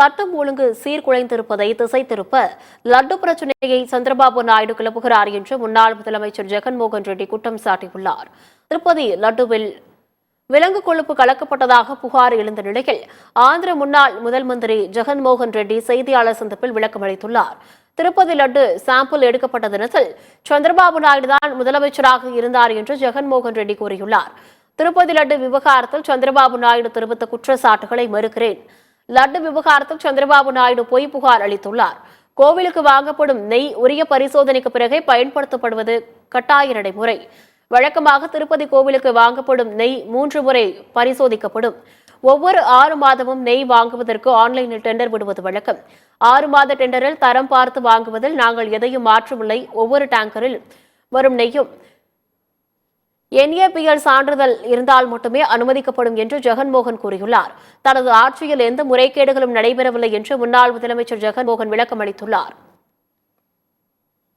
சட்டம் ஒழுங்கு சீர்குலைந்திருப்பதை திசை திருப்ப லட்டு பிரச்சினையை சந்திரபாபு நாயுடு கிளப்புகிறார் என்று முன்னாள் முதலமைச்சர் ஜெகன்மோகன் ரெட்டி குற்றம் சாட்டியுள்ளார். திருப்பதி லட்டுவில் விலங்கு கொழுப்பு கலக்கப்பட்டதாக புகார் எழுந்த நிலையில் ஆந்திர முன்னாள் முதல் மந்திரி ஜெகன்மோகன் ரெட்டி செய்தியாளர் சந்திப்பில் விளக்கம் அளித்துள்ளார். திருப்பதி லட்டு சாம்பிள் எடுக்கப்பட்ட தினத்தில் சந்திரபாபு நாயுடு தான் முதலமைச்சராக இருந்தார் என்று ஜெகன்மோகன் ரெட்டி கூறியுள்ளார். திருப்பதி லட்டு விவகாரத்தில் சந்திரபாபு நாயுடு தெரிவித்த குற்றச்சாட்டுகளை மறுக்கிறேன். லட்டு விவகாரத்தில் சந்திரபாபு நாயுடு பொய் புகார் அளித்துள்ளார். கோவிலுக்கு வாங்கப்படும் நெய் உரிய பரிசோதனைக்கு பிறகே பயன்படுத்தப்படுவது கட்டாய நடைமுறை. வழக்கமாக திருப்பதி கோவிலுக்கு வாங்கப்படும் நெய் 3 முறை பரிசோதிக்கப்படும். ஒவ்வொரு 6 மாதமும் நெய் வாங்குவதற்கு ஆன்லைனில் டெண்டர் விடுவது வழக்கம். 6 மாத டெண்டரில் தரம் பார்த்து வாங்குவதில் நாங்கள் எதையும் மாற்றவில்லை. ஒவ்வொரு டேங்கரில் வரும் நெய்யும் NABL சான்றிதழ் இருந்தால் மட்டுமே அனுமதிக்கப்படும் என்று ஜெகன்மோகன் கூறியுள்ளார். தனது ஆட்சியில் எந்த முறைகேடுகளும் நடைபெறவில்லை என்று முன்னாள் முதலமைச்சர் ஜெகன்மோகன் விளக்கம் அளித்துள்ளார்.